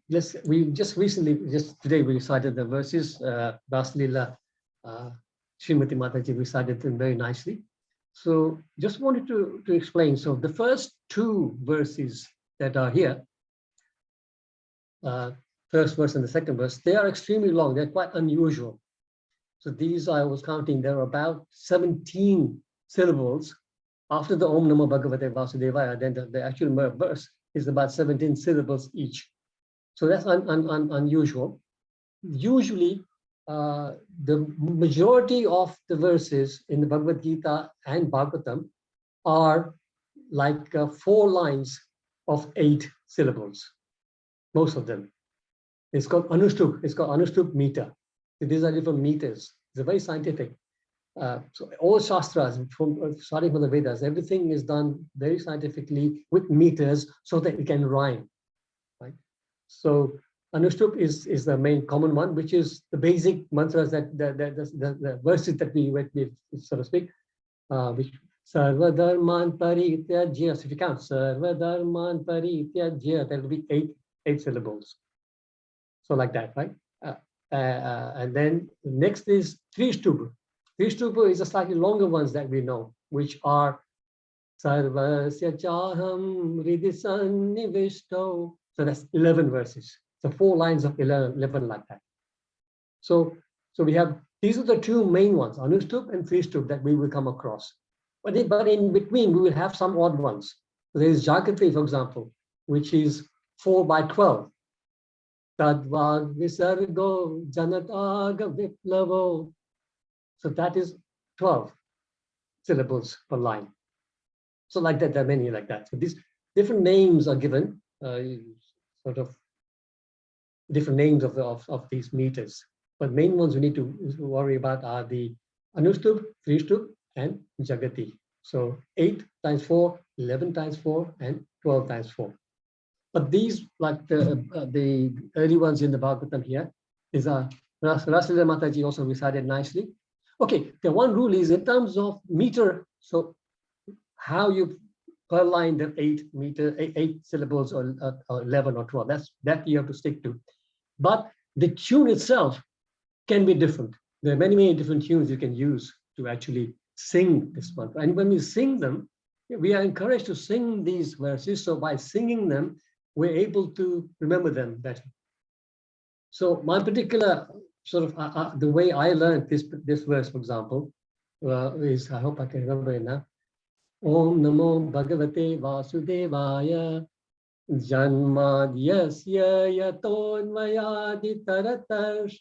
we just today we recited the verses, Baslila, Srimati Mataji recited them very nicely. So just wanted to explain. So the first two verses that are here, first verse and the second verse, they are extremely long. They're quite unusual. So these I was counting, there are about 17 syllables. After the Om Namo Bhagavate Vasudevaya, then the actual verse is about 17 syllables each. So that's unusual. Usually, the majority of the verses in the Bhagavad Gita and Bhagavatam are like 4 lines of 8 syllables. Most of them. It's called Anushtup. It's called Anushtup meter. So these are different meters. It's very scientific. So all Shastras, starting from the Vedas, everything is done very scientifically with meters so that it can rhyme. Right? So Anushtup is the main common one, which is the basic mantras that the verses that we so to speak, which Sarva Dharman Parityajya. So if you count Sarva Dharman Parityajya, that will be 8 syllables. So like that, right? And then next is Trishtup. Trishtupa is the slightly longer ones that we know, which are Sarvasya Chaham Ridisannivishto. So that's 11 verses. So 4 lines of 11 like that. So we have, these are the 2 main ones, Anushtup and Trishtup, that we will come across. But in between, we will have some odd ones. So there is Jagati, for example, which is 4 by 12. Tadvad Visargo Janataga Viplavo. So that is 12 syllables per line. So like that, there are many like that. So these different names are given, sort of different names of these meters. But main ones we need to worry about are the Anushtup, Trishtup, and Jagati. So 8 times 4, 11 times 4, and 12 times 4. But these, like the early ones in the Bhagavatam here, is Rasalila Mataji also recited nicely. Okay, the one rule is in terms of meter, so how you per line the 8 syllables or 11 or 12, that you have to stick to. But the tune itself can be different. There are many different tunes you can use to actually sing this one. And when we sing them, we are encouraged to sing these verses. So by singing them, we're able to remember them better. So my particular sort of the way I learned this verse, for example, is, I hope I can remember it now. Om Namo Bhagavate Vasudevaya Janmadyasya Yatonvayadi Taratash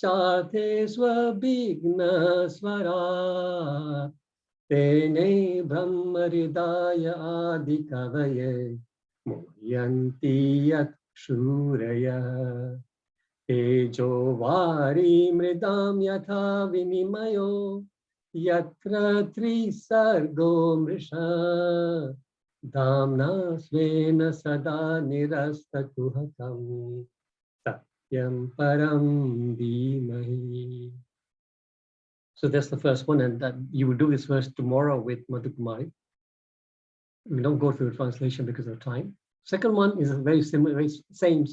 Chate Swabhigna Swara Tene Brahmaridaya Adi Kavaye Moyanti Yat Shuraya Tejo Vari Mridam Yatha Vinimayo Yatra Trisargo Mrisha Damna Svena Sada Nirasta Kuhakam Satyam Param Dhimahi. So that's the first one, and that you will do this verse tomorrow with Madhukumari. We don't go through the translation because of time. Second one is a very similar, very same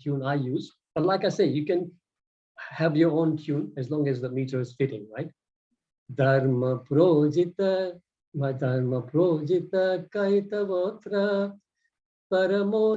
tune I use. But like I say, you can have your own tune as long as the meter is fitting, right? Dharma projita, dharma projita kaitavotra paramo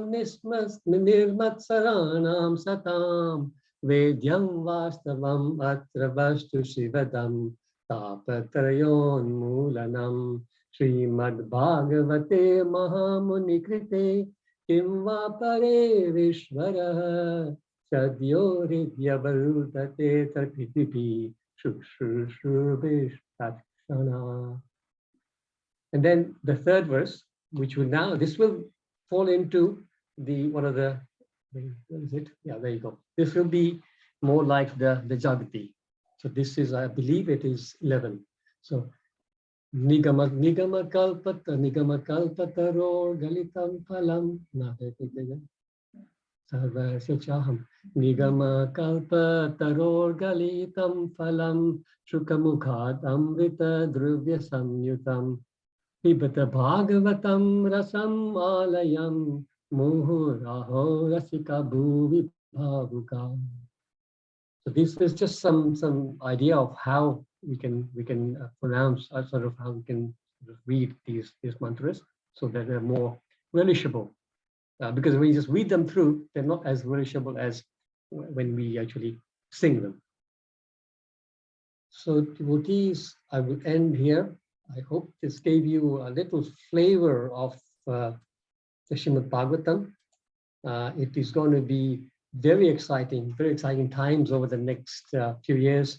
nirmatsaranam satam vedyam vastavam atra vastu shivadam tapatrayon mulanam Srimad Bhagavate Mahamunikrite Kimva Pare Vishvara Sadyo Ridyavartate Tatitipi Shushrubishtakshana. And then the third verse, which will now, this will fall into the, one of the, what is it? Yeah, there you go. This will be more like the Jagati. So this is, I believe it is 11. So Nigama kalpataro galitam phalam. Sarvasya Nigama kalpataro galitam phalam Shukamukhat amrita druvya samyutam Pibata Bhagavatam rasam alayam muhuraho rasika bhuvi bhavuka. So this is just some idea of how we can pronounce, sort of how we can read these mantras so that they're more relishable. Because when you just read them through, they're not as relishable as when we actually sing them. So devotees, I will end here. I hope this gave you a little flavor of the Srimad Bhagavatam. It is going to be very exciting times over the next few years.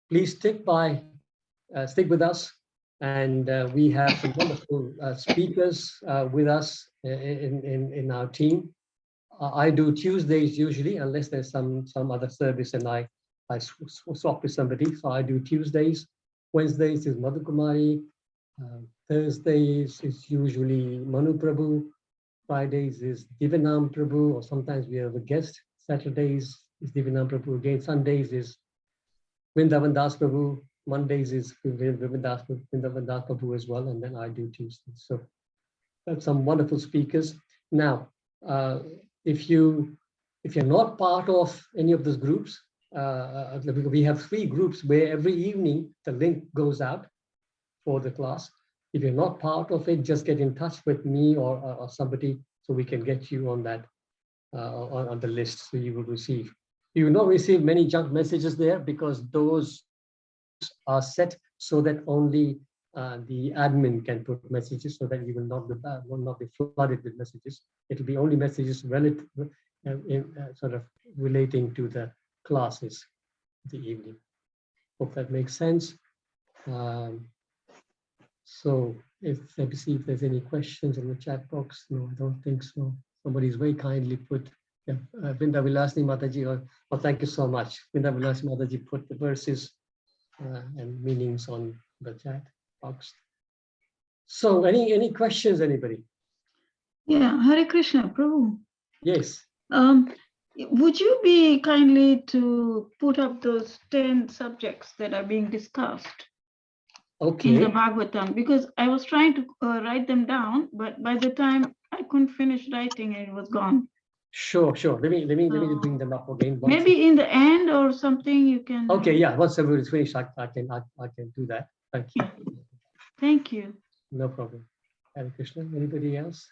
Please stick with us. And we have some wonderful speakers with us in our team. I do Tuesdays usually, unless there's some other service and I swap with somebody. So I do Tuesdays. Wednesdays is Madhu Kumari. Thursdays is usually Manu Prabhu. Fridays is Divanam Prabhu, or sometimes we have a guest. Saturdays is Divanam Prabhu again. Sundays is Vrindavan Das Prabhu. Mondays is Vrindavan Das Prabhu as well, and then I do Tuesdays. So that's some wonderful speakers. Now, if you're not part of any of those groups, we have 3 groups where every evening the link goes out for the class. If you're not part of it, just get in touch with me or somebody so we can get you on that on the list, so you will receive. You will not receive many junk messages there because those are set so that only the admin can put messages, so that you will not be flooded with messages. It will be only messages relative, sort of relating to the classes of the evening. Hope that makes sense. So let me see if there's any questions in the chat box. No, I don't think so. Somebody's very kindly put, Vrinda Vilasni Mataji, oh, thank you so much. Vrinda Vilasni Mataji put the verses and meanings on the chat box. So any questions, anybody? Yeah, Hare Krishna, Prabhu. Yes. Would you be kindly to put up those 10 subjects that are being discussed? Okay. In the Bhagavatam, because I was trying to write them down, but by the time I couldn't finish writing, it was gone. Sure. Let me bring them up again. Maybe in the end or something you can. Okay, yeah. Once everybody's finished, I can do that. Thank you. Thank you. No problem. Hare Krishna. Anybody else?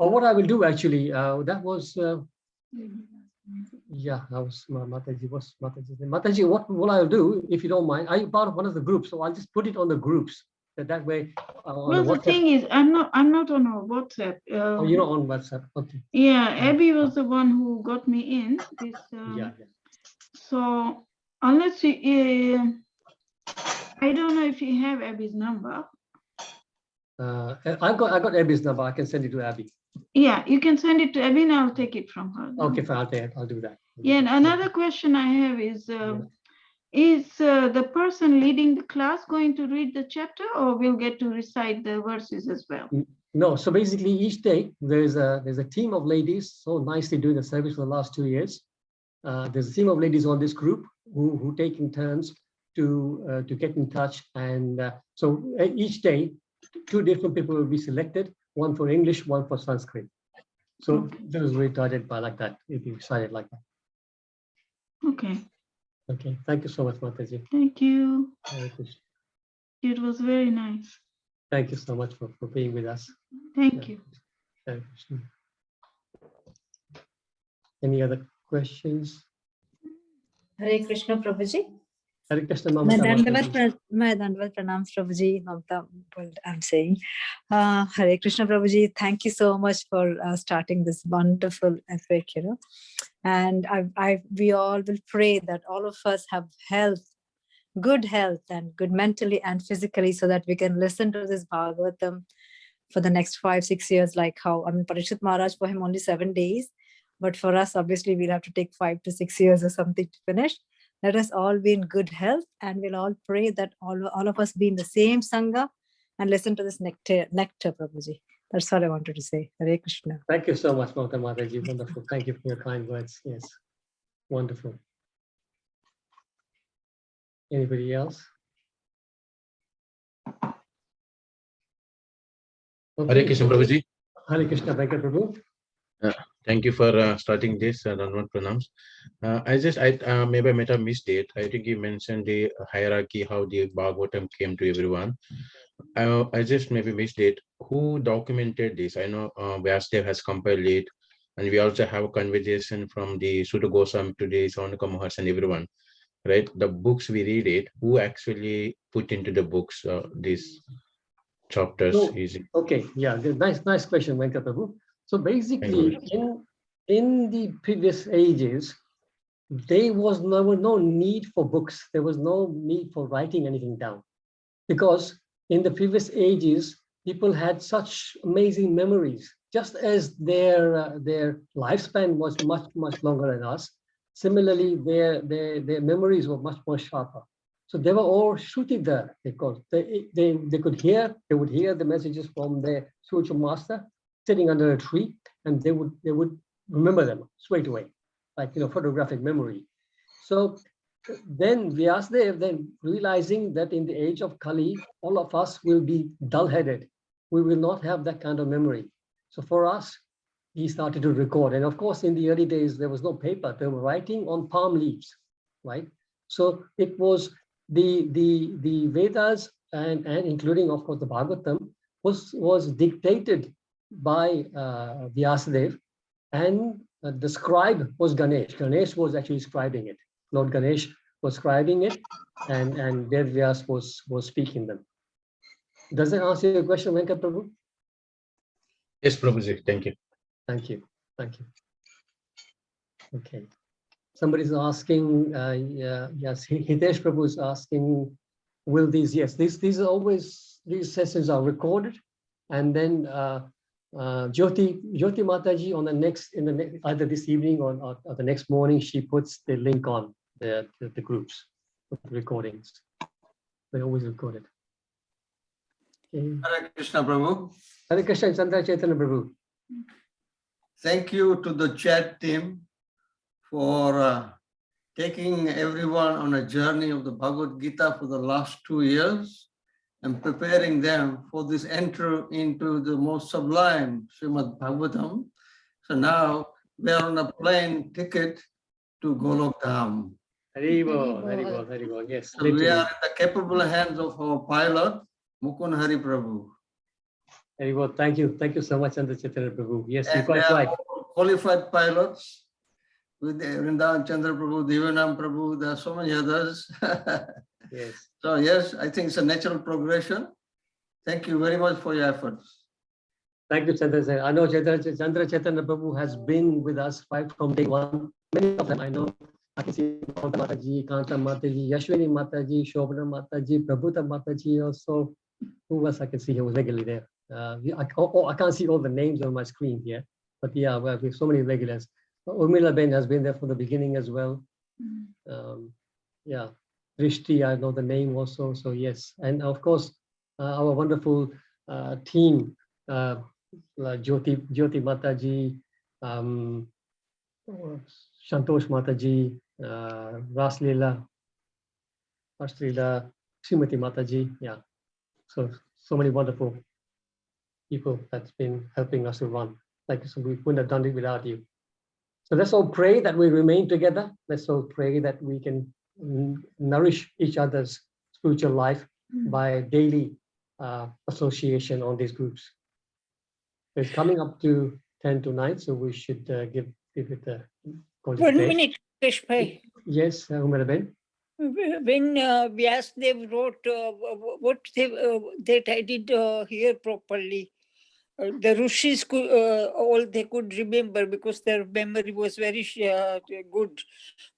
Or what I will do actually, that was. Yeah, that was Mataji. What's Mataji's name? Mataji, what I'll do, if you don't mind, I'm part of one of the groups, so I'll just put it on the groups. That way. Well, the thing is, I'm not on a WhatsApp. Oh, you're not on WhatsApp. Okay. Yeah, Abby was the one who got me in. This. Yeah. So unless you, I don't know if you have Abby's number. I got Abby's number. I can send it to Abby. Yeah, you can send it to Abby and I'll take it from her. Okay, fine. I'll do that. Yeah, and another question I have is the person leading the class going to read the chapter, or we'll get to recite the verses as well? No, so basically each day there's a team of ladies so nicely doing the service for the last 2 years. There's a team of ladies on this group who take in turns to get in touch, and so each day 2 different people will be selected, one for English, one for Sanskrit. So those will be started by like that, if you decided like that. Okay. Okay, thank you so much, Mataji. Thank you. It was very nice. Thank you so much for being with us. Thank you. Any other questions? Hare Krishna, Prabhuji. Hare Krishna, My Mamata Dandavat Mataji. my Dandavat pranams, Prabhuji. Mamta, I'm saying. Hare Krishna, Prabhuji. Thank you so much for starting this wonderful epic, And we all will pray that all of us have health, good health, and good mentally and physically, so that we can listen to this Bhagavatam for the next 5-6 years. Like how, Parikshit Maharaj, for him only 7 days, but for us, obviously, we'll have to take 5 to 6 years or something to finish. Let us all be in good health, and we'll all pray that all of us be in the same Sangha and listen to this nectar, Prabhuji. That's all I wanted to say. Hare Krishna. Thank you so much, Mamata Mataji. Wonderful. Thank you for your kind words. Yes. Wonderful. Anybody else? Hare Krishna, Prabhuji. Hare Krishna, Venkat Prabhu. Thank you for starting this Dandavat pranams. I maybe I might have missed it. I think you mentioned the hierarchy, how the Bhagavatam came to everyone. I just maybe missed it. Who documented this? I know Vyasdev has compiled it, and we also have a conversation from the Sutta Goswami to the Saunaka Maharshi and everyone, right? The books we read it. Who actually put into the books these chapters? Okay, yeah, nice question, Venkat Prabhu. So basically, in the previous ages, there was no need for books. There was no need for writing anything down, because in the previous ages, people had such amazing memories. Just as their lifespan was much longer than us, similarly, their memories were much sharper. So they were all Shrutidhar, because they could hear, they would hear the messages from their spiritual master sitting under a tree, and they would remember them straight away, like photographic memory. So then Vyasdev, then realizing that in the age of Kali, all of us will be dull-headed. We will not have that kind of memory. So for us, he started to record. And of course, in the early days, there was no paper. They were writing on palm leaves, right? So it was the Vedas and including, of course, the Bhagavatam was dictated by Vyasadev, and the scribe was Ganesh. Ganesh was actually scribing it. Lord Ganesh was scribing it, and Ved Vyas was speaking them. Does that answer your question, Venkat Prabhu? Yes, Prabhuji. Thank you. Thank you. Thank you. Okay. Somebody's asking, yes, Hitesh Prabhu is asking, will these, yes, these are always, these sessions are recorded, and then Jyoti Mataji on the next, either this evening or the next morning, she puts the link on the groups with the recordings. They always record it. Okay. Hare Krishna, Prabhu. Hare Krishna, Chandra Chaitanya Prabhu. Thank you to the chat team for taking everyone on a journey of the Bhagavad Gita for the last 2 years and preparing them for this entry into the most sublime Srimad Bhagavatam. So now we are on a plane ticket to Golok Dham. Haribol, yes. So we are in the capable hands of our pilot, Mukunda-Hari Prabhu. Haribol, thank you so much, Chandra Chaitanya Prabhu. Yes, you're And quite right. Qualified pilots with Vrindavan Chandra Prabhu, Divanam Prabhu, there are so many others. Yes. So yes, I think it's a natural progression. Thank you very much for your efforts. Thank you, Chandra. I know Chandra Chaitanya Prabhu has been with us right from day one. Many of them I know. I can see Mataji, Kanta Mataji, Yashwini Mataji, Shobhana Mataji, Prabhuta Mataji also. Who else I can see here was regularly there? I can't see all the names on my screen here, but yeah, we have so many regulars. Urmila Ben has been there from the beginning as well. Yeah, Rishti, I know the name also. So yes, and of course, our wonderful team, Jyoti Mataji, Santosh Mataji, Raslila, Ashlila, Srimati Mataji. Yeah, so many wonderful people that's been helping us to run. Like, so we wouldn't have done it without you. So let's all pray that we remain together. Let's all pray that we can nourish each other's spiritual life by daily association on these groups. It's coming up to 10 to 9, so we should give it a go. 1 minute, Krishbhai. Yes, Umar Ben. when Vyasadeva wrote what that I did hear properly. The Rishis could, all they could remember because their memory was very good.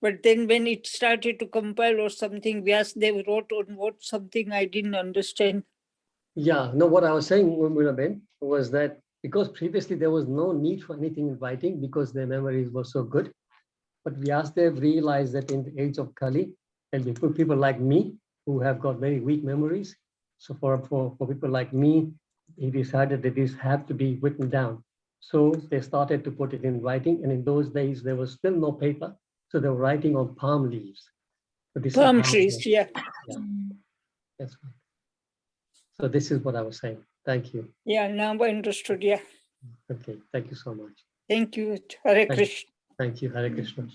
But then when it started to compile or something, Vyasadeva wrote on what something I didn't understand. Yeah, no, what I was saying, Ben, was that because previously there was no need for anything in writing because their memories were so good. But Vyasadeva realized that in the age of Kali, and people like me who have got very weak memories. So for people like me, he decided that this had to be written down. So they started to put it in writing. And in those days, there was still no paper. So they were writing on palm leaves. So this palm trees, yeah. That's right. So this is what I was saying. Thank you. Yeah, now I understood. Yeah. Okay, thank you so much. Thank you. Hare Krishna. Thank you, Hare Krishna.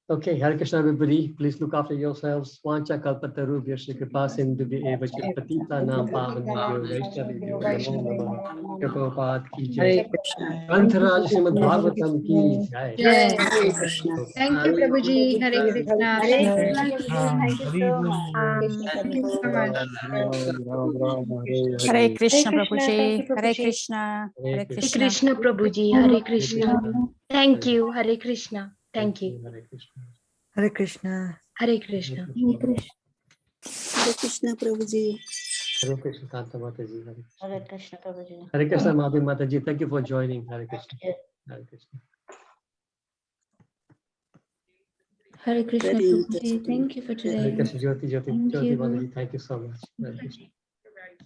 Okay, Hare Krishna, everybody. Please look after yourselves. Vancha kalpataru vyasya kripa sindhu eva patita nam pavanebhyo vaishnavibhyo namo namah. Prabhupada ki jai. Antaraj Srimad Bhagavatam ki jai. Jai. Hare Krishna. Thank you, Prabhuji. Hare Krishna. Hare Thank you. Krishna. Thank you so much. Thank you so much. Hare Krishna, Thank Prabhuji. you, Hare Prabhuji. Krishna. Hare Hare Krishna. Krishna, Prabhuji. Hare Krishna. Thank you. Hare Krishna. Thank you. Hare Krishna. Hare Krishna. Hare Krishna. Hare Krishna, Prabhuji. Hare Krishna, Kanta Mataji. Hare Krishna, Prabhuji. Hare Krishna, Madhu Mataji. Thank you for joining. Hare Krishna. Hare Krishna. Hare Krishna, Very Prabhuji. interesting. Thank you for today. Hare Krishna, Jyoti Thank you. Mataji. Thank you so much. Hare Krishna.